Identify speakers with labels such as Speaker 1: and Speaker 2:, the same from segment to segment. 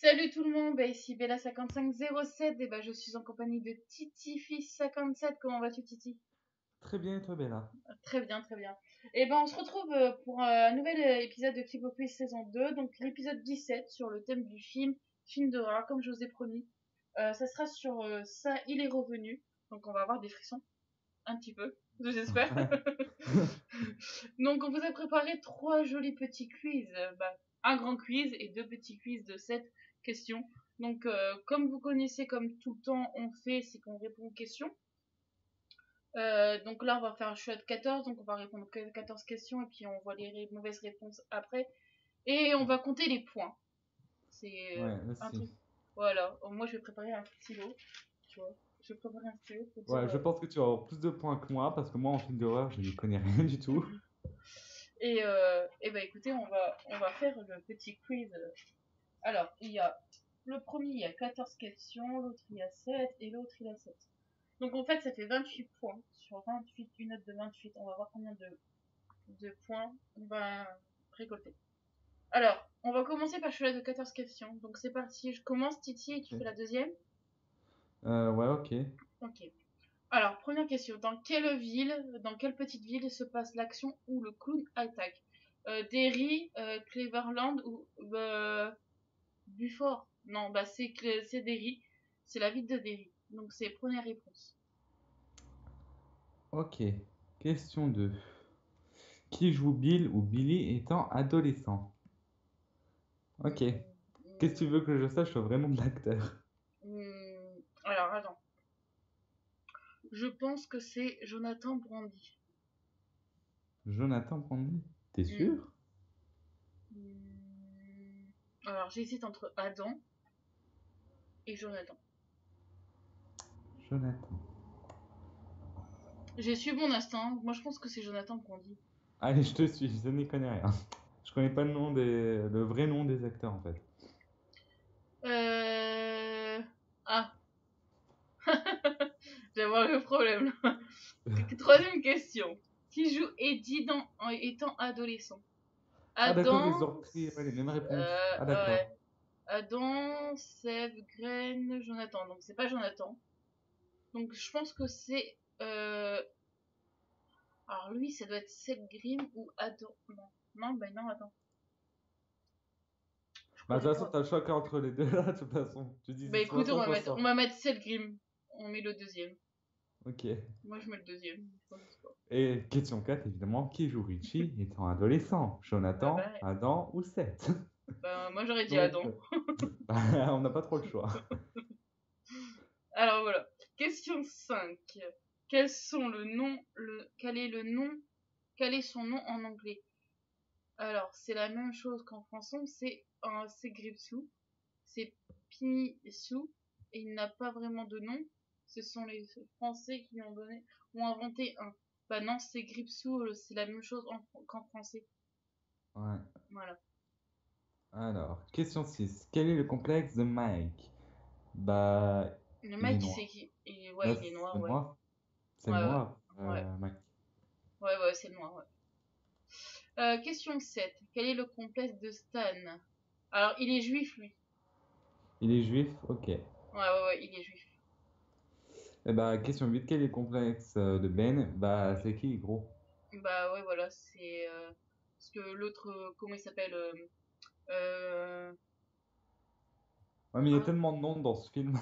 Speaker 1: Salut tout le monde, ici Bella5507 et je suis en compagnie de Titi Fils 57. Comment vas-tu Titi?
Speaker 2: Très bien, et toi, Bella?
Speaker 1: Très bien, très bien. On se retrouve pour un nouvel épisode de Clip Quiz saison 2, donc l'épisode 17 sur le thème du film d'horreur, comme je vous ai promis. Ça sera sur ça, il est revenu, donc on va avoir des frissons, un petit peu, j'espère. Donc on vous a préparé trois jolis petits quiz, un grand quiz et deux petits quiz de 7 questions. Donc comme vous connaissez, comme tout le temps on fait, c'est qu'on répond aux questions. Donc là on va faire un choix de 14, donc on va répondre que 14 questions et puis on voit les mauvaises réponses après. Et on va compter les points. C'est
Speaker 2: Ouais,
Speaker 1: un
Speaker 2: aussi.
Speaker 1: truc. Voilà. Moi je vais préparer un stylo, tu vois. Je vais préparer un stylo pour dire...
Speaker 2: Ouais, je pense que tu vas avoir plus de points que moi, parce que moi, en film d'horreur, je n'y connais rien du tout.
Speaker 1: Écoutez, on va faire le petit quiz. Alors, le premier, il y a 14 questions, l'autre il y a 7 et l'autre il a 7. Donc en fait, ça fait 28 points. Sur 28, une note de 28, on va voir combien de points on va récolter. Alors, on va commencer par celui-là de 14 questions. Donc c'est parti, je commence Titi et tu fais
Speaker 2: Ok.
Speaker 1: la deuxième.
Speaker 2: Ouais, ok.
Speaker 1: Ok. Alors, première question. Dans quelle petite ville se passe l'action où le clown attaque Derry, Cleveland ou Beaufort? Non, c'est Derry. C'est la ville de Derry. Donc, c'est première réponse.
Speaker 2: Ok. Question 2. Qui joue Bill ou Billy étant adolescent? Ok. Qu'est-ce que tu veux que je sache sur le vrai nom de l'acteur?
Speaker 1: Alors, attends. Je pense que c'est Jonathan Brandi.
Speaker 2: Jonathan Brandi? T'es
Speaker 1: Hmm,
Speaker 2: sûr?
Speaker 1: hmm. Alors, j'hésite entre Adam et Jonathan.
Speaker 2: Jonathan.
Speaker 1: J'ai su mon instinct. Moi, je pense que c'est Jonathan Brandi.
Speaker 2: Allez, je te suis, je n'y connais rien. Je connais pas le vrai nom des acteurs, en fait.
Speaker 1: Euh... Ah, j'ai voir le problème. Troisième question. Qui joue Eddie en étant adolescent?
Speaker 2: Ah, d'accord,
Speaker 1: Adam,
Speaker 2: ils ont repris ouais, les mêmes réponses.
Speaker 1: euh,
Speaker 2: Ah,
Speaker 1: ouais.
Speaker 2: d'accord.
Speaker 1: Adam, Seb, Gren, Jonathan. Donc c'est pas Jonathan. Donc je pense que c'est. Alors lui, ça doit être Seb Grimm ou Adam. Non, non, attends. Je
Speaker 2: Bah, de
Speaker 1: connais
Speaker 2: toute façon,
Speaker 1: pas.
Speaker 2: t'as le choix entre les deux là, de toute façon. Tu dis soit
Speaker 1: Écoute,
Speaker 2: ça, soit
Speaker 1: on
Speaker 2: ça.
Speaker 1: va mettre Seb Grimm. On met le deuxième.
Speaker 2: Ok.
Speaker 1: Moi je mets le deuxième. Je sais pas.
Speaker 2: Et question 4 évidemment, qui joue Richie étant adolescent?
Speaker 1: Ah
Speaker 2: Jonathan,
Speaker 1: bah,
Speaker 2: Adam ou Seth?
Speaker 1: moi j'aurais dit
Speaker 2: Donc,
Speaker 1: Adam.
Speaker 2: on n'a pas trop le choix.
Speaker 1: Alors voilà. Question 5. Quel est le nom, quel est son nom en anglais? Alors, c'est la même chose qu'en français, c'est Gripsou, c'est Pinisou, et il n'a pas vraiment de nom. Ce sont les Français qui ont inventé un. Bah non, c'est Gripsou, c'est la même chose qu'en français.
Speaker 2: Ouais.
Speaker 1: Voilà.
Speaker 2: Alors, question 6. Quel est le complexe de Mike? Bah,
Speaker 1: Le
Speaker 2: il est
Speaker 1: mec, c'est
Speaker 2: noir.
Speaker 1: qui?
Speaker 2: Bah,
Speaker 1: Ouais, il est
Speaker 2: c'est
Speaker 1: noir, ouais.
Speaker 2: noir. C'est le
Speaker 1: Ouais, ouais.
Speaker 2: noir,
Speaker 1: Ouais,
Speaker 2: Mike.
Speaker 1: ouais, c'est le noir, ouais. Question 7. Quel est le complexe de Stan? Alors, il est juif, lui.
Speaker 2: Il est juif? Ok.
Speaker 1: Ouais, il est juif.
Speaker 2: Et bah, question 8. Quel est le complexe de Ben? Bah, c'est qui, gros?
Speaker 1: Bah ouais, voilà, c'est... parce que l'autre, comment il s'appelle euh,
Speaker 2: Ouais, mais il y a
Speaker 1: ah,
Speaker 2: tellement de noms dans ce film.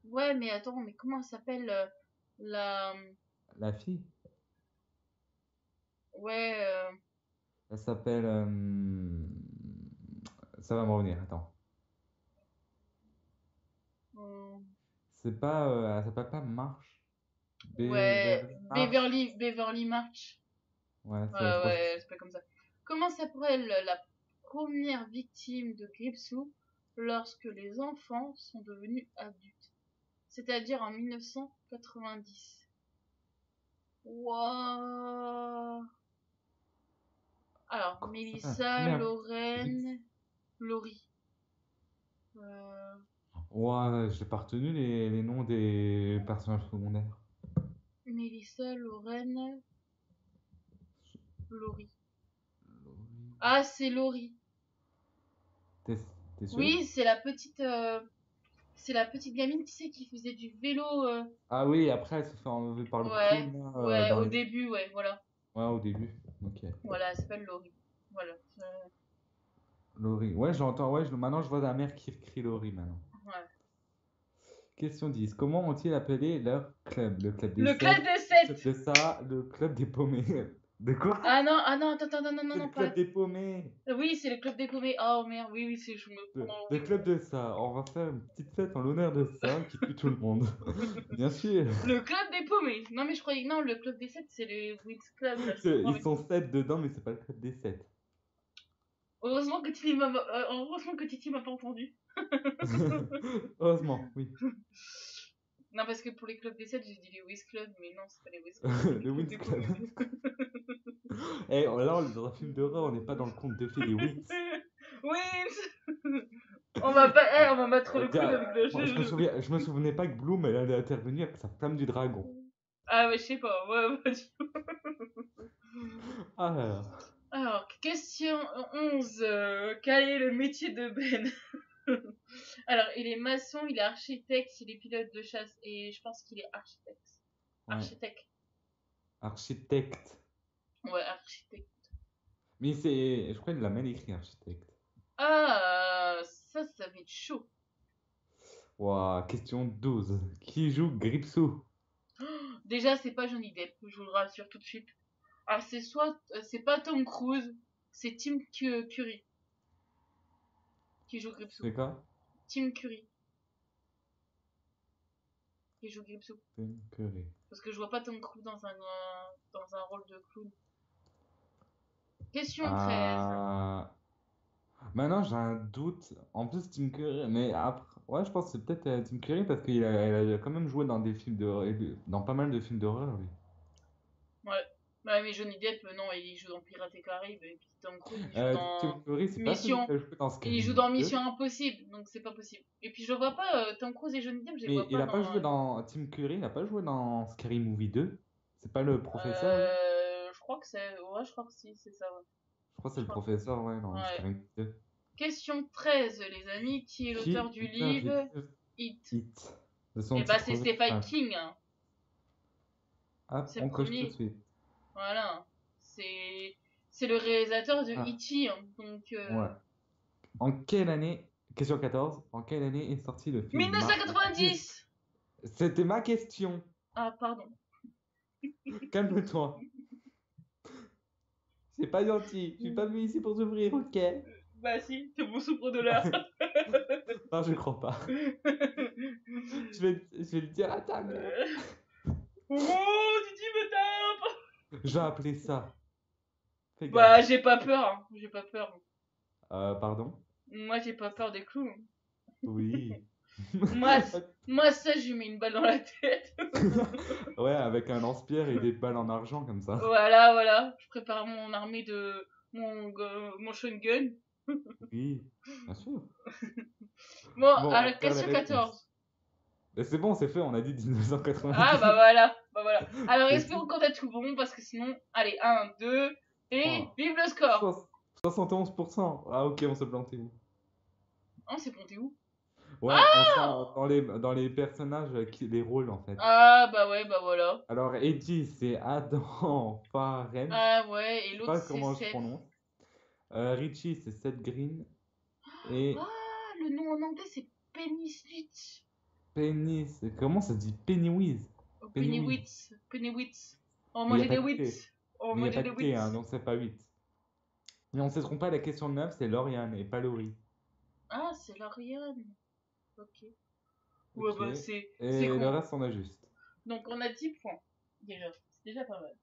Speaker 1: ouais, mais attends, mais comment elle s'appelle la...
Speaker 2: La fille?
Speaker 1: Ouais,
Speaker 2: Elle s'appelle. Ça va me revenir, attends.
Speaker 1: euh,
Speaker 2: Elle s'appelle pas Marche.
Speaker 1: ouais,
Speaker 2: Beverly Marsh.
Speaker 1: Beverly March.
Speaker 2: Ouais,
Speaker 1: Ouais,
Speaker 2: je crois que c'est ça.
Speaker 1: c'est pas comme ça. Comment s'appelle la première victime de Gripsou lorsque les enfants sont devenus adultes? C'est-à-dire en 1990. Waouh! Alors,
Speaker 2: Comment ça s'appelle la
Speaker 1: Mélissa,
Speaker 2: première victime?
Speaker 1: Lorraine, Laurie. Euh,
Speaker 2: Ouais, j'ai pas retenu les noms des personnages secondaires.
Speaker 1: Mélissa, Lorraine, Laurie.
Speaker 2: Laurie.
Speaker 1: Ah, c'est Laurie.
Speaker 2: T'es T'es sûr?
Speaker 1: Oui, c'est la petite gamine, tu sais, qui faisait du vélo.
Speaker 2: Ah oui, après, elle se fait enlever par le
Speaker 1: Ouais,
Speaker 2: clown, là,
Speaker 1: ouais,
Speaker 2: dans
Speaker 1: au
Speaker 2: les...
Speaker 1: début, ouais, voilà.
Speaker 2: Ouais, au début. Ok.
Speaker 1: Voilà, elle s'appelle Laurie. Voilà.
Speaker 2: Laurie. Ouais, j'entends. Ouais, maintenant, je vois la mère qui crie Laurie, maintenant.
Speaker 1: Ouais.
Speaker 2: Question 10. Comment ont-ils appelé leur club? Le club des
Speaker 1: Le club
Speaker 2: 7,
Speaker 1: des
Speaker 2: le club
Speaker 1: 7.
Speaker 2: de ça, le club des paumés. De quoi?
Speaker 1: Ah non, attends, non, non, non,
Speaker 2: C'est le
Speaker 1: non,
Speaker 2: club
Speaker 1: pas.
Speaker 2: des paumés.
Speaker 1: Oui, c'est le club des paumés. Oh merde, oui, oui, je me prends dans
Speaker 2: Le club de ça. On va faire une petite fête en l'honneur de ça qui tue tout le monde. Bien sûr.
Speaker 1: le club des paumés. Non, mais je croyais que non, le club des 7, c'est les Wings Club, là, je confonds
Speaker 2: Ils
Speaker 1: avec.
Speaker 2: sont 7 dedans, mais c'est pas le club des 7.
Speaker 1: Heureusement que Titi m'a pas entendu.
Speaker 2: Heureusement, oui.
Speaker 1: Non, parce que pour les clubs des 7, j'ai dit les Wiz Club, mais non, c'est pas les Wiz Club, c'est les
Speaker 2: Le
Speaker 1: clubs
Speaker 2: Winx
Speaker 1: des
Speaker 2: Club.
Speaker 1: paumés.
Speaker 2: Eh, là, on est dans un film d'horreur, on n'est pas dans le conte de fées des Winx.
Speaker 1: Wiz on va mettre le clown avec le
Speaker 2: Moi,
Speaker 1: jeu.
Speaker 2: je me souvenais pas que Bloom, elle allait intervenir avec sa flamme du dragon.
Speaker 1: Ah, ouais, je sais pas. Ouais, vas-y.
Speaker 2: Ah là là.
Speaker 1: Alors, question 11. Quel est le métier de Ben? Alors, il est maçon, il est architecte, il est pilote de chasse, et je pense qu'il est architecte.
Speaker 2: Ouais.
Speaker 1: Architecte.
Speaker 2: Architecte.
Speaker 1: Ouais, architecte.
Speaker 2: Mais c'est. Je crois qu'il l'a mal écrit, architecte.
Speaker 1: Ah, ça va être chaud.
Speaker 2: Ouah, question 12. Qui joue Gripsou?
Speaker 1: Déjà, c'est pas Johnny Depp, je vous le rassure tout de suite. Ah, c'est pas Tom Cruise, c'est Curry qui joue Gripsou.
Speaker 2: C'est quoi?
Speaker 1: Tim Curry qui joue Gripsou.
Speaker 2: Tim Curry.
Speaker 1: Parce que je vois pas Tom Cruise dans un rôle de clown. Question 13.
Speaker 2: Ah. Maintenant, j'ai un doute. En plus, Tim Curry. Mais après. Ouais, je pense que c'est peut-être Tim Curry parce qu'il a quand même joué dans des films d'horreur. Dans pas mal de films d'horreur, lui.
Speaker 1: Ouais. Ouais, mais Johnny Depp, non, il joue dans Pirates des Caraïbes, et puis Tom Cruise, il joue
Speaker 2: Tim
Speaker 1: dans
Speaker 2: Curry, c'est pas celui
Speaker 1: Mission.
Speaker 2: qui a joué dans
Speaker 1: Il
Speaker 2: Scary
Speaker 1: joue
Speaker 2: Movie
Speaker 1: dans Mission
Speaker 2: 2.
Speaker 1: Impossible, donc c'est pas possible. Et puis je vois pas Tom Cruise et Johnny Depp, je les
Speaker 2: Mais
Speaker 1: vois
Speaker 2: il
Speaker 1: pas
Speaker 2: a pas
Speaker 1: dans.
Speaker 2: joué dans. Tim Curry, il a pas joué dans Scary Movie 2. C'est pas le professeur, lui?
Speaker 1: Je crois que c'est. Ouais, je crois que si, c'est ça, ouais.
Speaker 2: Je crois que c'est
Speaker 1: Je
Speaker 2: le
Speaker 1: crois.
Speaker 2: professeur, ouais, dans
Speaker 1: Ouais.
Speaker 2: Scary Movie 2.
Speaker 1: Question 13, les amis. Qui est
Speaker 2: Qui
Speaker 1: l'auteur
Speaker 2: est
Speaker 1: du
Speaker 2: l'auteur du
Speaker 1: livre
Speaker 2: livre
Speaker 1: It?
Speaker 2: Hit? De son
Speaker 1: Eh bah,
Speaker 2: titre
Speaker 1: c'est Stephen
Speaker 2: original.
Speaker 1: King, hein.
Speaker 2: Hop,
Speaker 1: C'est le
Speaker 2: on coche tout de
Speaker 1: premier.
Speaker 2: suite.
Speaker 1: Voilà. C'est. C'est le réalisateur de
Speaker 2: Ah,
Speaker 1: E.T., hein. Donc.
Speaker 2: ouais. En quelle année, question 14, en quelle année est sorti le film Martyr?
Speaker 1: 1990.
Speaker 2: C'était ma question.
Speaker 1: Ah, pardon.
Speaker 2: Calme-toi. C'est pas gentil. Je suis pas venu ici pour souffrir, ok?
Speaker 1: Bah si, c'est mon souffre-douleur.
Speaker 2: Non, je crois pas. Je vais le dire à ta mère.
Speaker 1: Oh, Titi me tape.
Speaker 2: Je vais appeler ça. Fais
Speaker 1: Bah,
Speaker 2: gaffe.
Speaker 1: j'ai pas peur, hein. J'ai pas peur.
Speaker 2: Pardon?
Speaker 1: Moi, j'ai pas peur des clowns.
Speaker 2: Oui.
Speaker 1: Moi, moi, ça, je lui mets une balle dans la tête.
Speaker 2: Ouais, avec un lance-pierre et des balles en argent comme ça.
Speaker 1: Voilà, voilà. Je prépare mon armée de. Mon shotgun.
Speaker 2: Oui, bien sûr.
Speaker 1: Bon,
Speaker 2: Bon, on va
Speaker 1: alors,
Speaker 2: faire les
Speaker 1: question
Speaker 2: réponses.
Speaker 1: 14.
Speaker 2: Mais c'est bon, c'est fait, on a dit
Speaker 1: Ah,
Speaker 2: 1990.
Speaker 1: bah voilà. Bah voilà. Alors,
Speaker 2: Et
Speaker 1: espérons qu'on a tout bon, parce que sinon. Allez, 1, 2, et
Speaker 2: oh,
Speaker 1: vive le score.
Speaker 2: 71%. Ah ok, on s'est planté où?
Speaker 1: Oh, c'est compté où?
Speaker 2: Ouais, on
Speaker 1: Ah.
Speaker 2: sent dans les personnages, les rôles en fait.
Speaker 1: Ah, bah ouais, bah voilà.
Speaker 2: Alors, Eddie, c'est Adam Faren.
Speaker 1: Ah ouais,
Speaker 2: Je
Speaker 1: et
Speaker 2: sais
Speaker 1: l'autre,
Speaker 2: pas
Speaker 1: c'est
Speaker 2: comment je
Speaker 1: Seth.
Speaker 2: prononce. Richie, c'est Seth Green. Et
Speaker 1: Ah, le nom en anglais, c'est Penny Switch.
Speaker 2: Penny, comment ça se dit? Pennywise.
Speaker 1: Oh,
Speaker 2: Pennywise.
Speaker 1: Pennywitz. On
Speaker 2: Mais il n'y a
Speaker 1: mangeait
Speaker 2: pas
Speaker 1: des
Speaker 2: de T.
Speaker 1: wits. On
Speaker 2: Mais il n'y a
Speaker 1: mangeait
Speaker 2: pas
Speaker 1: des
Speaker 2: de T, hein,
Speaker 1: wits.
Speaker 2: donc c'est pas 8. Et on s'est trompé à la question 9, c'est Lauriane et pas Laurie.
Speaker 1: Ah, c'est l'Ariane. Ok. Ouais,
Speaker 2: Ok.
Speaker 1: bah c'est
Speaker 2: Et le
Speaker 1: con.
Speaker 2: reste, on a juste.
Speaker 1: Donc on a 10 points. Déjà. C'est déjà pas mal.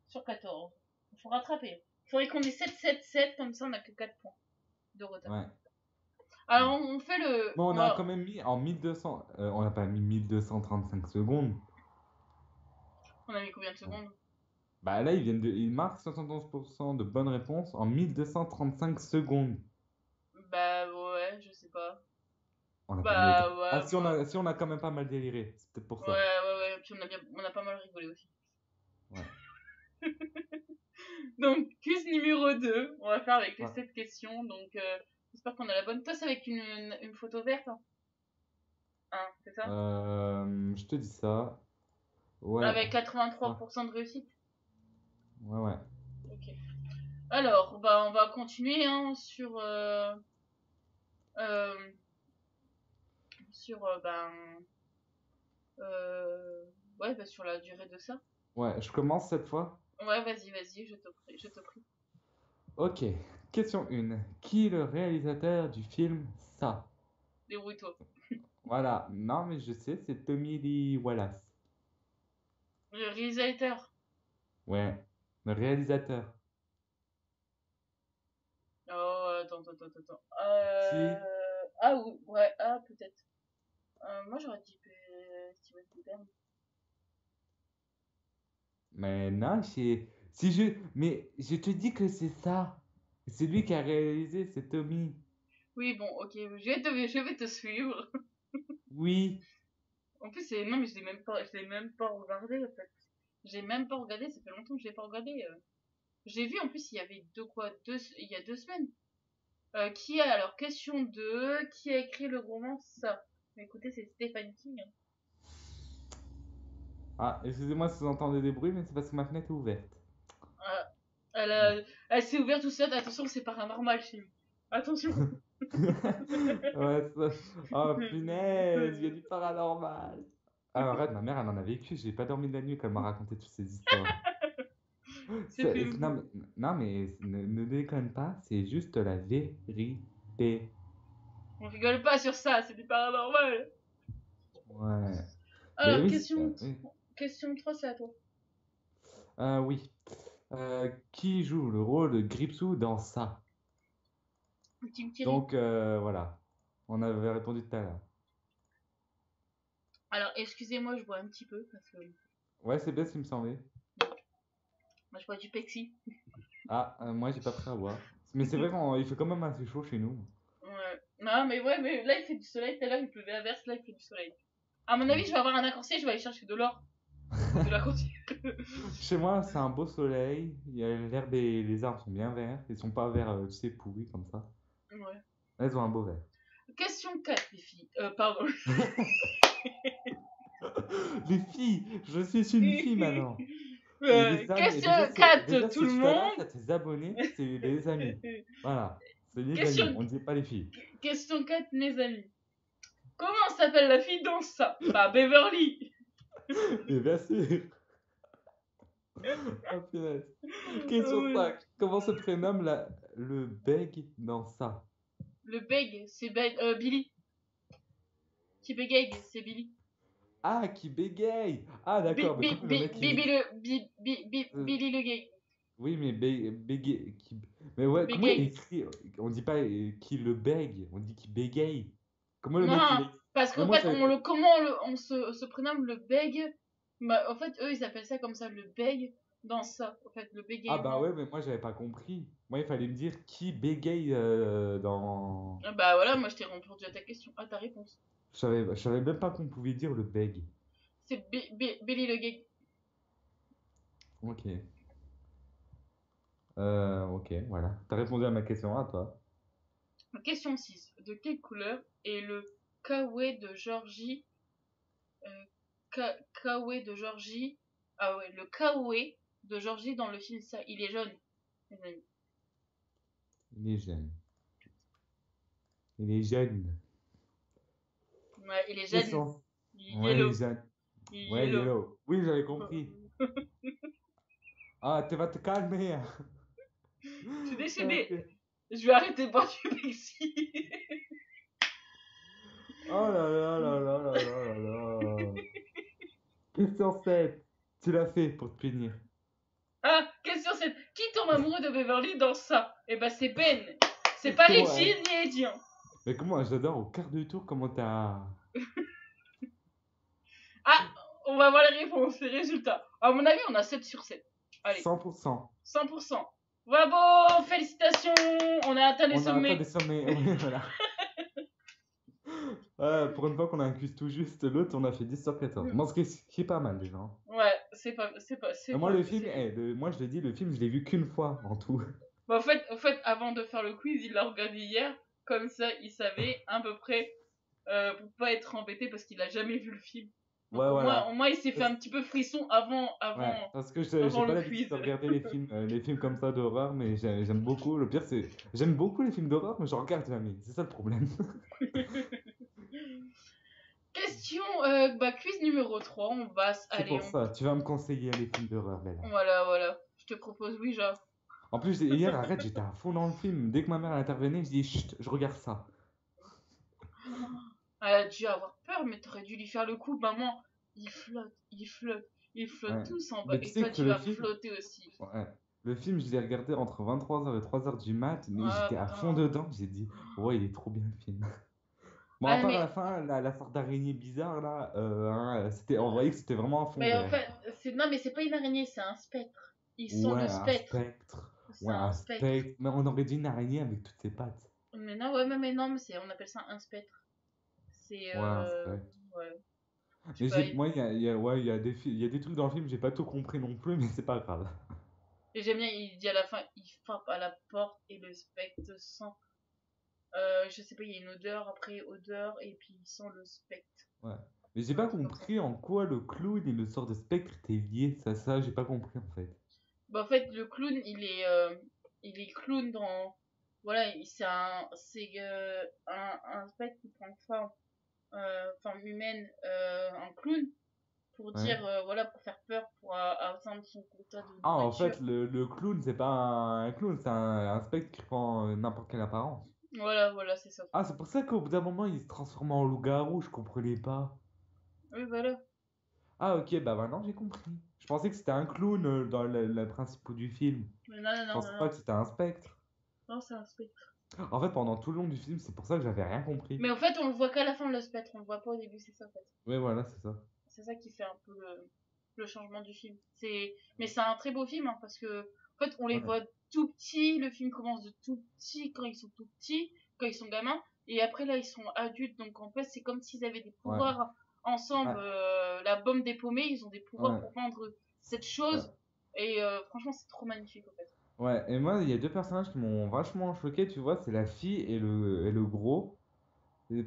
Speaker 1: Sur 14. Il faut rattraper. Il faudrait qu'on ait 7-7-7, comme ça on a que 4 points de retard.
Speaker 2: Ouais.
Speaker 1: Alors on fait le.
Speaker 2: Bon, on a quand même mis en 1200. On n'a pas mis 1235 secondes.
Speaker 1: On a mis combien de secondes?
Speaker 2: Bah là, il marque 71% de bonnes réponses en 1235 secondes.
Speaker 1: Bah ouais, je sais pas.
Speaker 2: On a pas mis autant.
Speaker 1: Bah
Speaker 2: Ah,
Speaker 1: ouais,
Speaker 2: si on a quand même pas mal déliré, c'est peut-être pour
Speaker 1: ouais,
Speaker 2: ça.
Speaker 1: ouais. Puis on a pas mal rigolé aussi.
Speaker 2: Ouais.
Speaker 1: Donc, quiz numéro 2. On va faire avec les
Speaker 2: Ouais.
Speaker 1: 7 questions. Donc, J'espère qu'on a la bonne. Toi, c'est avec une photo verte, hein. Hein, c'est ça?
Speaker 2: Je te dis ça. Ouais.
Speaker 1: Avec
Speaker 2: Ouais,
Speaker 1: 83% de réussite.
Speaker 2: ouais.
Speaker 1: Ok. Alors, bah, on va continuer hein, euh, ben, euh, ouais, bah, sur la durée de ça.
Speaker 2: Ouais, je commence cette fois.
Speaker 1: Ouais, vas-y, je te prie.
Speaker 2: Ok. Question 1. Qui est le réalisateur du film Ça?
Speaker 1: Débrouille-toi.
Speaker 2: Voilà. Non, mais je sais, c'est Tommy Lee Wallace.
Speaker 1: Le réalisateur.
Speaker 2: Ouais. Le réalisateur.
Speaker 1: Oh, attends.
Speaker 2: Si.
Speaker 1: Ah, ouais, ah, peut-être. Moi, j'aurais dit Steven Spielberg.
Speaker 2: Mais non, si je. Mais je te dis que c'est ça. C'est lui qui a réalisé, c'est Tommy.
Speaker 1: Oui, bon, ok, je vais te suivre.
Speaker 2: Oui.
Speaker 1: En plus, non, mais je l'ai même pas regardé, en fait. J'ai même pas regardé, ça fait longtemps que je l'ai pas regardé. J'ai vu, en plus, il y avait il y a 2 semaines. Alors, question 2 qui a écrit le roman Ça? Écoutez, c'est Stephen King, hein.
Speaker 2: Ah, excusez-moi si vous entendez des bruits, mais c'est parce que ma fenêtre est ouverte.
Speaker 1: Ah, elle,
Speaker 2: Voilà.
Speaker 1: elle s'est ouverte tout seul. Attention, c'est paranormal chez nous. Attention.
Speaker 2: Ouais, ça. Oh punaise, il y a du paranormal. Ah, arrête, ma mère, elle en a vécu. J'ai pas dormi de la nuit quand elle m'a raconté toutes ces histoires.
Speaker 1: C'était
Speaker 2: Non, mais ne déconne pas, c'est juste la vérité.
Speaker 1: On rigole pas sur ça, c'est du paranormal.
Speaker 2: Ouais. Mais
Speaker 1: Alors,
Speaker 2: oui, oui.
Speaker 1: question 3 c'est à toi.
Speaker 2: Oui. Qui joue le rôle de Gripsou dans ça?
Speaker 1: Tim Thierry.
Speaker 2: Donc, voilà. On avait répondu tout à l'heure.
Speaker 1: Alors, excusez-moi, je bois un petit peu parce que
Speaker 2: Ouais, c'est bien ce qui me semblait.
Speaker 1: moi je bois du Pepsi.
Speaker 2: Ah, moi, j'ai pas pris à boire. Mais c'est vrai qu'il fait quand même assez chaud chez nous.
Speaker 1: Ouais. Non, mais ouais, mais là il fait du soleil. Tout à l'heure il pleuvait à verse, là il fait du soleil. À mon avis,
Speaker 2: Mm.
Speaker 1: je vais avoir un inconscient, je vais aller chercher de l'or. De la continue.
Speaker 2: Chez moi, c'est un beau soleil. Il y a l'herbe et les arbres sont bien verts. Ils sont pas verts, tu sais, pourris comme ça.
Speaker 1: Ouais.
Speaker 2: Elles ont un beau vert.
Speaker 1: Question 4 les filles. Pardon.
Speaker 2: Les filles, je suis une fille maintenant. Et les amis, et
Speaker 1: Question
Speaker 2: déjà,
Speaker 1: 4 tout
Speaker 2: si
Speaker 1: le
Speaker 2: tu t'adresses
Speaker 1: monde.
Speaker 2: à tes abonnés, c'est les amis. Voilà, c'est les amis,
Speaker 1: question,
Speaker 2: on ne dit pas les filles.
Speaker 1: question 4 mes amis. Comment s'appelle la fille dans ça? Bah, Beverly.
Speaker 2: Mais bien sûr. Oh, punaise. Question 5. Comment se prénomme le beg dans ça?
Speaker 1: Le beg, c'est Billy. Qui bégaye, c'est Billy.
Speaker 2: Ah, qui bégaye! Ah, d'accord, mais comment le mec il.
Speaker 1: Billy le gay.
Speaker 2: Oui, mais bégaye. Mais ouais, comment il
Speaker 1: Bégaye.
Speaker 2: écrit? On dit pas qui le bègue, on dit qui bégaye. Comment le mec il
Speaker 1: Non,
Speaker 2: écrit?
Speaker 1: parce
Speaker 2: Mais
Speaker 1: qu'en
Speaker 2: moi,
Speaker 1: fait,
Speaker 2: j'avais.
Speaker 1: on se prénomme le beg. Bah, en fait, eux, ils appellent ça comme ça, le beg dans ça. En fait, le
Speaker 2: Ah bah
Speaker 1: bégaiement.
Speaker 2: ouais, mais moi j'avais pas compris. Moi il fallait me dire qui bégaye dans.
Speaker 1: Ah bah voilà, moi je t'ai répondu à ta question, à ta réponse.
Speaker 2: Je savais même pas qu'on pouvait dire le beg.
Speaker 1: C'est Billy le gay.
Speaker 2: Ok. Ok, voilà. T'as répondu à ma question, à toi.
Speaker 1: Question 6. De quelle couleur est le kawaii de Georgie kawaii de Georgie. Ah ouais, le kawaii de Georgie dans le film ça. Il est jaune, les amis.
Speaker 2: Il est jeune. Il est jeune.
Speaker 1: Ouais, il est jaune.
Speaker 2: Question.
Speaker 1: Il est
Speaker 2: Ouais, il est
Speaker 1: yellow.
Speaker 2: jeune.
Speaker 1: Il est
Speaker 2: Ouais,
Speaker 1: yellow.
Speaker 2: yellow. Oui, j'avais compris. Ah, tu vas te calmer, hein.
Speaker 1: Je suis décédée.
Speaker 2: Ok.
Speaker 1: Je vais arrêter de boire du Pepsi.
Speaker 2: Oh là là là là là là là là. Question 7. Tu l'as fait pour te punir.
Speaker 1: Ah, question 7. Qui tombe amoureux de Beverly dans ça? Eh ben c'est Ben. C'est pas
Speaker 2: Comment,
Speaker 1: Richie ni Eddie, hein.
Speaker 2: mais comment, j'adore au quart de tour comment t'as.
Speaker 1: Ah, on va voir les réponses, les résultats. À mon avis, on a 7 sur 7. Allez,
Speaker 2: 100%.
Speaker 1: 100%. Bravo, félicitations. On a atteint les
Speaker 2: On a atteint
Speaker 1: sommets.
Speaker 2: des sommets. Oui, voilà. Ouais, pour une fois qu'on a un quiz tout juste, l'autre on a fait 10 sur 14. Bon, ce qui est pas mal déjà, hein.
Speaker 1: Ouais, c'est
Speaker 2: Et moi,
Speaker 1: pas,
Speaker 2: le film,
Speaker 1: c'est bien.
Speaker 2: moi je l'ai dit, le film, je l'ai vu qu'une fois en tout.
Speaker 1: Bah, en fait, avant de faire le quiz, il l'a regardé hier. Comme ça, il savait à peu près pour pas être embêté parce qu'il a jamais vu le film. Donc
Speaker 2: Ouais,
Speaker 1: au
Speaker 2: voilà.
Speaker 1: moins il s'est fait un petit peu frisson avant,
Speaker 2: Ouais, parce que j'ai
Speaker 1: avant
Speaker 2: pas
Speaker 1: le
Speaker 2: l'habitude
Speaker 1: quiz.
Speaker 2: de regarder les films comme ça d'horreur, mais j'aime beaucoup. Le pire, c'est j'aime beaucoup les films d'horreur, mais je regarde jamais. C'est ça le problème.
Speaker 1: Question, quiz numéro 3. On va.
Speaker 2: C'est
Speaker 1: Allez,
Speaker 2: pour ça. Tu vas me conseiller les films d'horreur, Bella.
Speaker 1: voilà. Je te propose Ouija.
Speaker 2: En plus, hier, arrête, j'étais à fond dans le film. Dès que ma mère elle intervenait, je dis chut, je regarde ça.
Speaker 1: Elle a dû avoir peur, mais t'aurais dû lui faire le coup. Maman, il flotte
Speaker 2: Ouais.
Speaker 1: tous en bas.
Speaker 2: Mais tu
Speaker 1: Et
Speaker 2: sais
Speaker 1: toi,
Speaker 2: que
Speaker 1: tu
Speaker 2: le
Speaker 1: vas
Speaker 2: film,
Speaker 1: flotter aussi.
Speaker 2: ouais. Le film, je l'ai regardé entre 23h et 3h du mat, mais
Speaker 1: Ah
Speaker 2: j'étais à fond
Speaker 1: putain.
Speaker 2: dedans. J'ai dit, ouais, il est trop bien le film. Bon, à
Speaker 1: Ah,
Speaker 2: part la fin, la sorte d'araignée bizarre là, on voyait que c'était vraiment un fond
Speaker 1: mais en
Speaker 2: vert.
Speaker 1: fait, non, mais c'est pas une araignée, c'est un spectre. Ils sont
Speaker 2: Ouais,
Speaker 1: le
Speaker 2: un
Speaker 1: spectre.
Speaker 2: spectre.
Speaker 1: C'est
Speaker 2: Ouais,
Speaker 1: un
Speaker 2: un
Speaker 1: spectre.
Speaker 2: spectre. Mais on aurait dit une araignée avec toutes ses pattes.
Speaker 1: Mais non, ouais, mais non, mais on appelle ça un spectre. C'est,
Speaker 2: Ouais, un spectre.
Speaker 1: ouais, je sais
Speaker 2: Mais
Speaker 1: pas.
Speaker 2: moi, ouais, il y a des trucs dans le film, j'ai pas tout compris non plus, mais c'est pas grave.
Speaker 1: Et j'aime bien, il dit à la fin, il frappe à la porte et le spectre sent. Je sais pas, il y a une odeur, après odeur, et puis il sent le spectre.
Speaker 2: Ouais. Mais j'ai
Speaker 1: Un
Speaker 2: pas
Speaker 1: truc comme ça.
Speaker 2: compris en quoi le clown et le sort de spectre étaient liés. Ça, j'ai pas compris en fait.
Speaker 1: Bah, en fait, le clown, il est clown dans. Voilà, un spectre qui prend forme humaine en clown pour
Speaker 2: Ouais.
Speaker 1: dire, voilà, pour faire peur, pour atteindre son quota de
Speaker 2: Ah, en
Speaker 1: nourriture.
Speaker 2: fait, le clown, c'est pas un clown, c'est un spectre qui prend n'importe quelle apparence.
Speaker 1: Voilà, c'est ça.
Speaker 2: Ah, c'est pour ça qu'au bout d'un moment, il se transforme en loup-garou, je comprenais pas.
Speaker 1: Oui, voilà.
Speaker 2: Ah, ok, bah maintenant j'ai compris. Je pensais que c'était un clown dans le principe du film.
Speaker 1: Mais non, non,
Speaker 2: Je
Speaker 1: non,
Speaker 2: pensais
Speaker 1: non,
Speaker 2: pas
Speaker 1: non.
Speaker 2: que c'était un spectre.
Speaker 1: Non, c'est un spectre.
Speaker 2: En fait, pendant tout le long du film, c'est pour ça que j'avais rien compris.
Speaker 1: Mais en fait, on le voit qu'à la fin de le spectre, on le voit pas au début, c'est ça, en fait.
Speaker 2: Ouais, voilà, c'est ça.
Speaker 1: C'est ça qui fait un peu le changement du film. Mais c'est un très beau film, hein, parce que, en fait, on les
Speaker 2: Ouais.
Speaker 1: voit tout petits, le film commence de tout petit, quand ils sont tout petits, quand ils sont gamins, et après, là, ils sont adultes, donc en fait, c'est comme s'ils avaient des
Speaker 2: Ouais.
Speaker 1: pouvoirs ensemble,
Speaker 2: Ouais.
Speaker 1: la bombe des paumés, ils ont des pouvoirs
Speaker 2: Ouais.
Speaker 1: pour vendre cette
Speaker 2: Ouais.
Speaker 1: chose, et franchement, c'est trop magnifique, en fait.
Speaker 2: Ouais. Et moi, il y a deux personnages qui m'ont vachement choqué, tu vois, c'est la fille et le gros.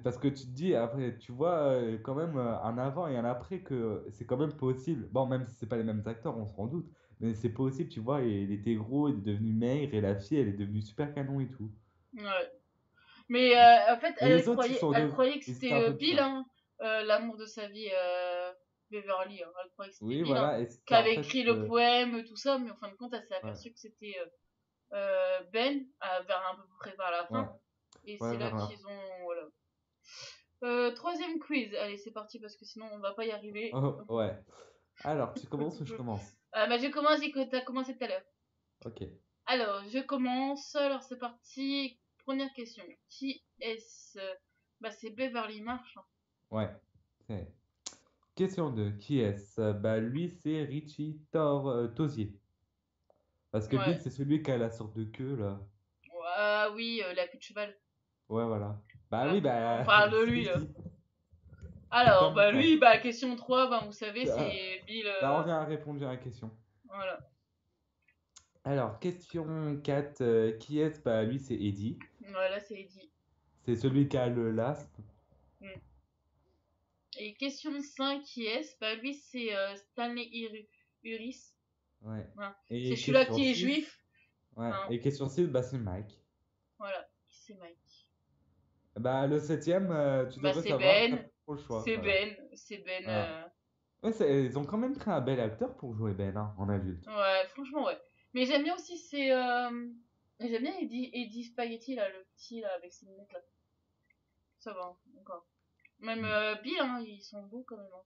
Speaker 2: Parce que tu te dis, après, tu vois quand même un avant et un après que c'est quand même possible. Bon, même si c'est pas les mêmes acteurs, on s'en doute. Mais c'est possible, tu vois, il était gros, il est devenu maigre et la fille, elle est devenue super canon et tout.
Speaker 1: Ouais. Mais en fait,
Speaker 2: Et les autres,
Speaker 1: elle croyait que
Speaker 2: ils étaient
Speaker 1: c'était
Speaker 2: un peu
Speaker 1: Bill,
Speaker 2: bizarres.
Speaker 1: hein, l'amour de sa vie, Beverly. Hein. Elle croyait que c'était
Speaker 2: Oui,
Speaker 1: Bill, hein,
Speaker 2: voilà, et
Speaker 1: qui
Speaker 2: c'était en
Speaker 1: avait
Speaker 2: fait.
Speaker 1: écrit le poème, tout ça, mais en fin de compte, elle s'est
Speaker 2: Ouais,
Speaker 1: aperçue que c'était Ben, vers un peu près vers la
Speaker 2: ouais,
Speaker 1: fin. Et
Speaker 2: ouais,
Speaker 1: c'est là
Speaker 2: vers la fin.
Speaker 1: qu'ils ont. Voilà. Troisième quiz. Allez, c'est parti parce que sinon on va pas y arriver.
Speaker 2: Oh, ouais. Alors, tu commences ou je commence?
Speaker 1: Je commence et que tu as commencé tout à l'heure.
Speaker 2: Ok.
Speaker 1: Alors, je commence. Alors, c'est parti. Première question. Qui est-ce? Bah, c'est Beverly Marsh. Hein.
Speaker 2: Ouais. C'est- Question 2. Qui est-ce? Bah, lui, c'est Richie Tosier. Parce que Bill,
Speaker 1: Ouais.
Speaker 2: c'est celui qui a la sorte de queue, là.
Speaker 1: Ah oui, la queue de cheval.
Speaker 2: Ouais, voilà. Bah oui,
Speaker 1: Voilà. On
Speaker 2: bah,
Speaker 1: parle de
Speaker 2: c'est
Speaker 1: lui, là.
Speaker 2: lui. C'est
Speaker 1: Alors,
Speaker 2: comme mon
Speaker 1: bah
Speaker 2: cas.
Speaker 1: lui, bah question 3 bah vous savez,
Speaker 2: Ah,
Speaker 1: c'est Bill.
Speaker 2: bah, on vient à répondre à la question.
Speaker 1: Voilà.
Speaker 2: Alors, question 4. Qui est-ce? Bah, lui, c'est Eddie.
Speaker 1: Voilà, c'est dit.
Speaker 2: C'est celui qui a le last.
Speaker 1: Mm. Et question 5 qui est? Bah lui, c'est Stanley Uris.
Speaker 2: Ouais.
Speaker 1: Hein. C'est
Speaker 2: Et
Speaker 1: celui-là
Speaker 2: question
Speaker 1: qui est
Speaker 2: 6.
Speaker 1: juif.
Speaker 2: Ouais.
Speaker 1: Hein.
Speaker 2: Et question 6, bah, c'est Mike.
Speaker 1: Voilà, c'est Mike.
Speaker 2: Bah, le septième, tu
Speaker 1: Bah
Speaker 2: devrais
Speaker 1: c'est
Speaker 2: savoir, t'as
Speaker 1: Ben.
Speaker 2: pas trop le choix. Voilà.
Speaker 1: C'est Ben.
Speaker 2: Voilà. Ouais, ils ont quand même pris un bel acteur pour jouer Ben, hein, en adulte.
Speaker 1: Ouais, franchement, ouais. Mais j'aime bien aussi, j'aime bien Eddie Spaghetti, là, le petit, là, avec ses lunettes, là. Ça va, encore. Même
Speaker 2: Mm.
Speaker 1: Bill, hein, ils sont beaux quand même, hein,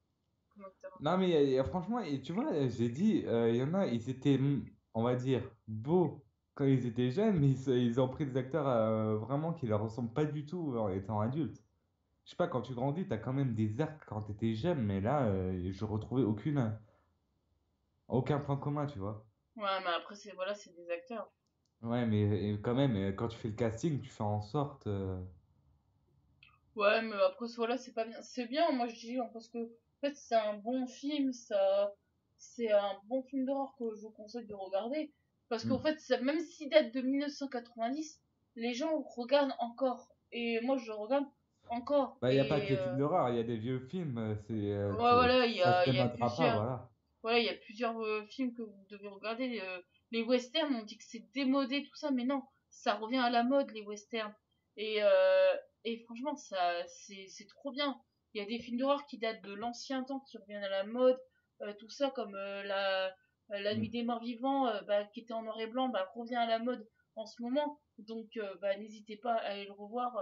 Speaker 1: comme acteurs.
Speaker 2: Non, mais franchement, et tu vois, j'ai dit, il y en a, ils étaient, on va dire, beaux quand ils étaient jeunes, mais ils ont pris des acteurs vraiment qui leur ressemblent pas du tout en étant adultes. Je sais pas, quand tu grandis, t'as quand même des arcs quand t'étais jeune, mais là, je retrouvais aucun point commun, tu vois.
Speaker 1: Ouais, mais après, voilà, c'est des acteurs.
Speaker 2: Ouais, mais quand même, quand tu fais le casting, tu fais en sorte.
Speaker 1: Ouais, mais après, voilà, c'est pas bien. C'est bien, moi, je dis, hein, parce que, en fait, c'est un bon film, c'est un bon film d'horreur que je vous conseille de regarder. Parce qu'en
Speaker 2: Hmm.
Speaker 1: fait, même s'il date de 1990, les gens regardent encore. Et moi, je regarde encore.
Speaker 2: Bah, il n'y a pas que les films d'horreur, il y a des vieux films,
Speaker 1: Ouais, voilà,
Speaker 2: ça se démodera pas, voilà.
Speaker 1: voilà, il y a plusieurs films que vous devez regarder. Les westerns, on dit que c'est démodé, tout ça, mais non, ça revient à la mode, les westerns. Et, franchement, c'est trop bien. Il y a des films d'horreur qui datent de l'ancien temps, qui reviennent à la mode, tout ça, comme la Nuit
Speaker 2: Mm.
Speaker 1: des Morts Vivants, bah, qui était en noir et blanc, bah, revient à la mode en ce moment. Donc, bah, n'hésitez pas à aller le revoir.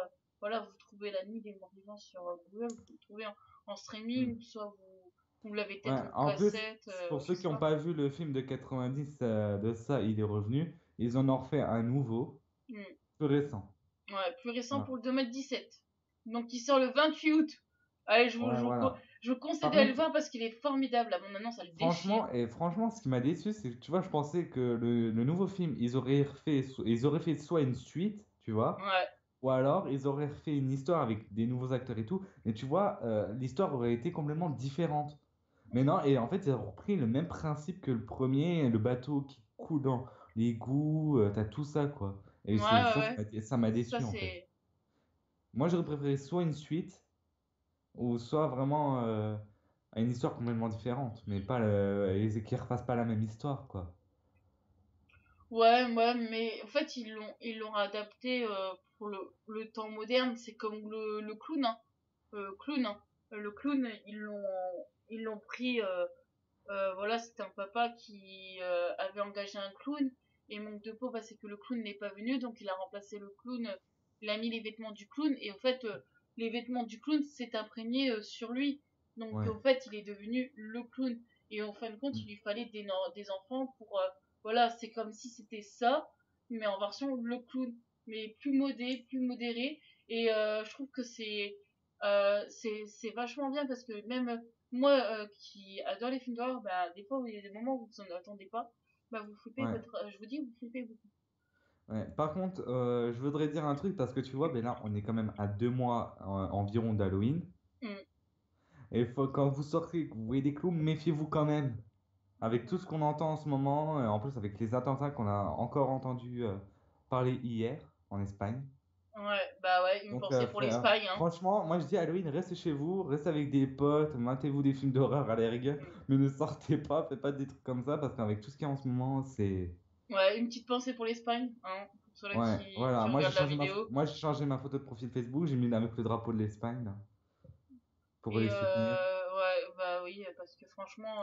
Speaker 1: Voilà, vous trouvez La Nuit des Morts Vivants sur Google, vous le trouvez en streaming,
Speaker 2: Mm.
Speaker 1: soit vous l'avez
Speaker 2: Ouais,
Speaker 1: peut-être en
Speaker 2: en plus,
Speaker 1: cassette,
Speaker 2: pour
Speaker 1: je
Speaker 2: ceux qui
Speaker 1: sais
Speaker 2: n'ont
Speaker 1: pas.
Speaker 2: pas vu le film de 90 de ça, il est revenu, ils en ont refait un nouveau,
Speaker 1: Hmm.
Speaker 2: plus récent.
Speaker 1: Ouais, plus récent
Speaker 2: Voilà.
Speaker 1: pour le 2017. Donc il sort le 28 août. Allez,
Speaker 2: Ouais, voilà.
Speaker 1: je vous conseille
Speaker 2: Par
Speaker 1: d'aller le
Speaker 2: contre,
Speaker 1: voir parce qu'il est formidable. La bande-annonce, elle déchire.
Speaker 2: franchement, ce qui m'a déçu, c'est que tu vois, je pensais que le nouveau film, ils auraient fait soit une suite, tu vois,
Speaker 1: Ouais,
Speaker 2: ou alors ils auraient fait une histoire avec des nouveaux acteurs et tout, mais tu vois, l'histoire aurait été complètement différente. Mais non, et en fait, ils ont repris le même principe que le premier, le bateau qui coule dans l'égout, t'as tout ça, quoi. Et
Speaker 1: ouais, ouais,
Speaker 2: ça,
Speaker 1: ouais.
Speaker 2: ça m'a
Speaker 1: Ça,
Speaker 2: déçu, en fait.
Speaker 1: c'est.
Speaker 2: Moi, j'aurais préféré soit une suite, ou soit vraiment une histoire complètement différente, mais pas et qu'ils refassent pas la même histoire, quoi.
Speaker 1: Ouais, ouais, mais en fait, ils l'ont adapté pour le temps moderne. C'est comme le clown, hein. Clown, hein. Le clown, ils l'ont pris. Voilà, c'était un papa qui avait engagé un clown. Et manque de peau, bah, c'est que le clown n'est pas venu, donc il a remplacé le clown. Il a mis les vêtements du clown. Et en fait, les vêtements du clown s'est imprégné sur lui. Donc
Speaker 2: Ouais.
Speaker 1: en fait, il est devenu le clown. Et en fin de compte, il
Speaker 2: Mm.
Speaker 1: lui fallait des enfants pour. Voilà, c'est comme si c'était ça, mais en version le clown. Mais plus modéré. Et je trouve que c'est vachement bien parce que même moi qui adore les films d'horreur, bah, des fois, il y a des moments où vous en attendez pas, bah, vous flippez
Speaker 2: Ouais.
Speaker 1: je vous dis, vous flippez beaucoup.
Speaker 2: Ouais. Par contre, je voudrais dire un truc parce que tu vois, ben là, on est quand même à 2 mois environ d'Halloween.
Speaker 1: Mm.
Speaker 2: Et quand vous sortez, que vous voyez des clowns, méfiez-vous quand même. Avec tout ce qu'on entend en ce moment, en plus avec les attentats qu'on a encore entendu parler hier en Espagne.
Speaker 1: Ouais, bah ouais, une
Speaker 2: Donc,
Speaker 1: pensée pour l'Espagne, hein.
Speaker 2: franchement, moi je dis Halloween, restez chez vous, restez avec des potes, matez-vous des films d'horreur à la rigueur,
Speaker 1: Mm.
Speaker 2: mais ne sortez pas, faites pas des trucs comme ça parce qu'avec tout ce qu'il y a en ce moment, c'est.
Speaker 1: Ouais, une petite pensée pour l'Espagne, hein, pour ceux-là
Speaker 2: Ouais,
Speaker 1: qui
Speaker 2: voilà.
Speaker 1: regardent la vidéo.
Speaker 2: Moi j'ai changé ma photo de profil Facebook, j'ai mis avec le drapeau de l'Espagne là, pour
Speaker 1: Et
Speaker 2: les soutenir.
Speaker 1: ouais, bah oui, parce que franchement,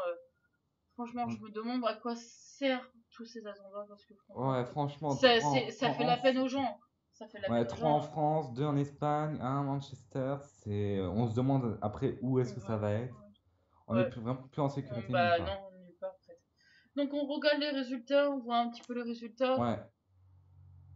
Speaker 1: je
Speaker 2: Mm.
Speaker 1: me demande à quoi servent tous ces attentats, parce que franchement,
Speaker 2: Ouais, franchement, 3
Speaker 1: ça fait la peine aux gens. Ça fait la
Speaker 2: ouais,
Speaker 1: peine aux
Speaker 2: 3
Speaker 1: gens,
Speaker 2: en
Speaker 1: hein.
Speaker 2: France, 2 en Espagne, 1 à Manchester. On se demande après où est-ce que ça va être. On est
Speaker 1: Ouais,
Speaker 2: plus, vraiment plus en sécurité nulle
Speaker 1: bah
Speaker 2: part.
Speaker 1: non, nulle part en fait. Donc on regarde les résultats, on voit un petit peu les résultats.
Speaker 2: Ouais,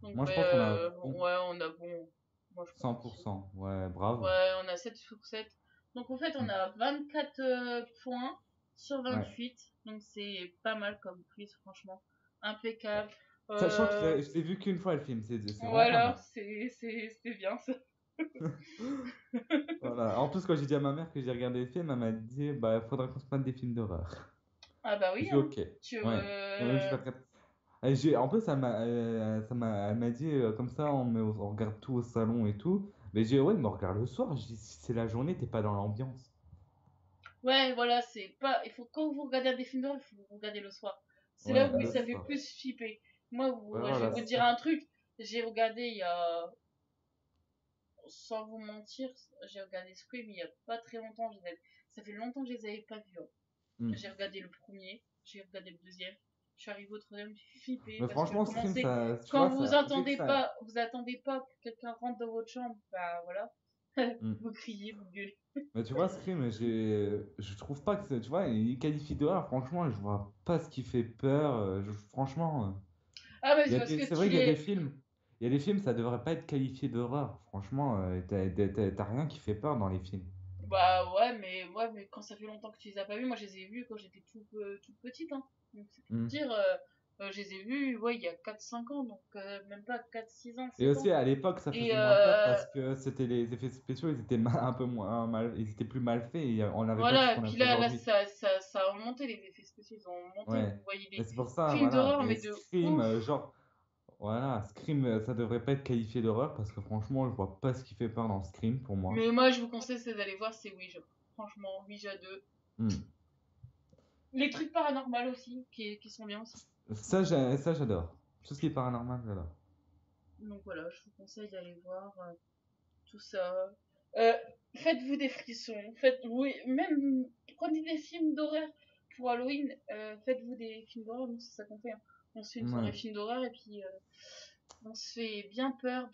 Speaker 1: Donc
Speaker 2: moi je
Speaker 1: ben,
Speaker 2: pense qu'on a bon
Speaker 1: ouais, on a bon. Moi je pense aussi.
Speaker 2: 100%. Ouais, bravo.
Speaker 1: Ouais, on a 7 sur 7. Donc en fait, on
Speaker 2: Mm.
Speaker 1: a 24 points sur
Speaker 2: Ouais.
Speaker 1: 28. Donc c'est pas mal comme quiz, franchement. Impeccable.
Speaker 2: Sachant que
Speaker 1: Euh,
Speaker 2: je l'ai vu qu'une fois le film, c'est vraiment pas
Speaker 1: voilà,
Speaker 2: mal.
Speaker 1: c'est bien ça.
Speaker 2: Voilà. En plus, quand j'ai dit à ma mère que j'ai regardé le film, elle m'a dit bah faudra qu'on se mette des films d'horreur.
Speaker 1: Ah bah oui,
Speaker 2: J'ai dit
Speaker 1: hein.
Speaker 2: ok.
Speaker 1: Tu,
Speaker 2: Ouais. Je vais regarder. Et en plus, elle m'a dit comme ça, on regarde tout au salon et tout. Mais j'ai dit ouais, mais on regarde le soir. Je dis si c'est la journée, t'es pas dans l'ambiance.
Speaker 1: Ouais, voilà, c'est pas. Il faut quand vous regardez des films d'horreur, il faut vous regarder le soir. C'est là
Speaker 2: Ouais,
Speaker 1: où
Speaker 2: le
Speaker 1: ça fait
Speaker 2: soir.
Speaker 1: plus flipper. Moi,
Speaker 2: Ouais,
Speaker 1: je vais
Speaker 2: voilà,
Speaker 1: vous
Speaker 2: c'est
Speaker 1: dire
Speaker 2: ça.
Speaker 1: un truc. J'ai regardé il y a, sans vous mentir, j'ai regardé Scream il y a pas très longtemps. Ça fait longtemps que je les avais pas vus, hein.
Speaker 2: Hmm.
Speaker 1: J'ai regardé le premier, j'ai regardé le deuxième. Je suis arrivée au troisième, j'ai flippé
Speaker 2: Mais
Speaker 1: parce que
Speaker 2: franchement, Scream,
Speaker 1: commencez
Speaker 2: ça, tu
Speaker 1: quand
Speaker 2: vois, ça, vu que ça.
Speaker 1: vous attendez pas que quelqu'un rentre dans votre chambre, bah voilà,
Speaker 2: Hmm.
Speaker 1: vous criez, vous gueulez.
Speaker 2: Mais tu vois, Scream, je trouve pas que tu vois, il qualifie d'horreur, franchement, je vois pas ce qui fait peur. Franchement,
Speaker 1: Ah mais c'est parce que
Speaker 2: c'est
Speaker 1: tu
Speaker 2: vrai qu'il y a des
Speaker 1: les.
Speaker 2: films. Il y a des films, ça devrait pas être qualifié d'horreur. Franchement, t'as rien qui fait peur dans les films.
Speaker 1: Bah ouais, mais quand ça fait longtemps que tu les as pas vus, moi je les ai vus quand j'étais toute petite, hein. Donc c'est pour
Speaker 2: Hmm.
Speaker 1: dire, je les ai vus, ouais, il y a 4 5 ans, donc même pas 4 6 ans,
Speaker 2: Et
Speaker 1: 7
Speaker 2: aussi,
Speaker 1: ans.
Speaker 2: à l'époque, ça
Speaker 1: Et
Speaker 2: faisait moins peur parce que c'était les effets spéciaux, ils étaient un peu moins mal, ils étaient plus mal faits et on n'avait pas tout ce
Speaker 1: voilà,
Speaker 2: qu'on a
Speaker 1: puis là,
Speaker 2: aujourd'hui.
Speaker 1: ça a remonté les effets spéciaux, ils ont remonté,
Speaker 2: Ouais.
Speaker 1: vous voyez
Speaker 2: Et
Speaker 1: des
Speaker 2: c'est pour ça,
Speaker 1: films
Speaker 2: voilà.
Speaker 1: d'horreur,
Speaker 2: Mais
Speaker 1: mais de
Speaker 2: Scream,
Speaker 1: ouf.
Speaker 2: genre. Voilà, Scream, ça devrait pas être qualifié d'horreur parce que franchement, je vois pas ce qui fait peur dans Scream pour moi.
Speaker 1: Mais moi, je vous conseille c'est d'aller voir, c'est Ouija. Franchement, Ouija 2.
Speaker 2: Hmm.
Speaker 1: Les trucs paranormaux aussi, qui sont bien aussi.
Speaker 2: Ça, j'adore. Tout ce qui est paranormal, j'adore.
Speaker 1: Donc voilà, je vous conseille d'aller voir tout ça. Euh, Faites-vous des frissons. Oui, même prenez des films d'horreur pour Halloween. Faites-vous des films d'horreur, nous c'est ça qu'on fait, hein. On se fait une soirée
Speaker 2: Ouais.
Speaker 1: film d'horreur et puis on se fait bien peur,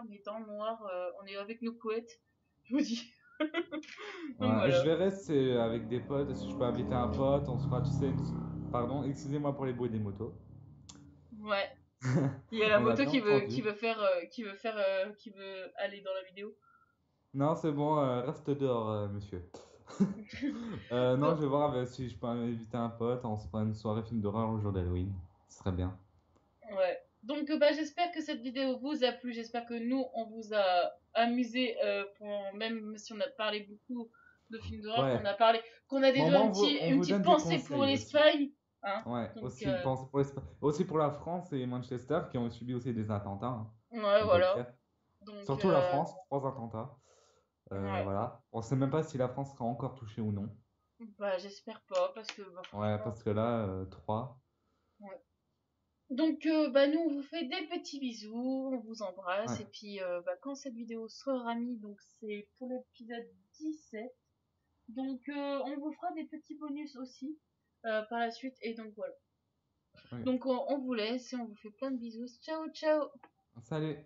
Speaker 1: mais dans le noir, on est avec nos couettes. Je vous dis. Donc
Speaker 2: Ouais, je
Speaker 1: voilà.
Speaker 2: verrai si c'est avec des potes, si je peux inviter un pote, on se fera, tu sais, pardon, excusez-moi pour les bruits des motos.
Speaker 1: Ouais. Il y a la
Speaker 2: On l'a
Speaker 1: moto
Speaker 2: bien
Speaker 1: qui
Speaker 2: entendu.
Speaker 1: veut faire, qui veut aller dans la vidéo.
Speaker 2: Non, c'est bon, reste dehors, monsieur. Non,
Speaker 1: Donc,
Speaker 2: je vais voir si je peux inviter un pote, on se fera une soirée film d'horreur le jour d'Halloween. Ce serait bien.
Speaker 1: ouais. Donc, bah, j'espère que cette vidéo vous a plu. J'espère que nous, on vous a amusé, même si on a parlé beaucoup de films d'horreur,
Speaker 2: Ouais.
Speaker 1: qu'on a
Speaker 2: Bon,
Speaker 1: déjà
Speaker 2: moi,
Speaker 1: une
Speaker 2: on vous
Speaker 1: petite
Speaker 2: donne des
Speaker 1: pensée pour
Speaker 2: conseils aussi.
Speaker 1: l'Espagne. Hein.
Speaker 2: Ouais,
Speaker 1: Donc,
Speaker 2: aussi, aussi pour la France et Manchester qui ont subi aussi des attentats, hein,
Speaker 1: ouais,
Speaker 2: on peut le
Speaker 1: voilà.
Speaker 2: dire.
Speaker 1: Donc,
Speaker 2: Surtout la France, 3 attentats.
Speaker 1: ouais.
Speaker 2: Voilà. On sait même pas si la France sera encore touchée ou non.
Speaker 1: Bah, j'espère pas, parce que, bah,
Speaker 2: Ouais,
Speaker 1: franchement.
Speaker 2: parce que là, 3.
Speaker 1: Ouais. Donc, bah, nous, on vous fait des petits bisous, on vous embrasse,
Speaker 2: Ouais,
Speaker 1: et puis, bah, quand cette vidéo sera mise, donc c'est pour l'épisode 17, donc on vous fera des petits bonus aussi par la suite, et donc voilà.
Speaker 2: ouais.
Speaker 1: Donc on vous laisse et on vous fait plein de bisous. Ciao, ciao!
Speaker 2: Salut!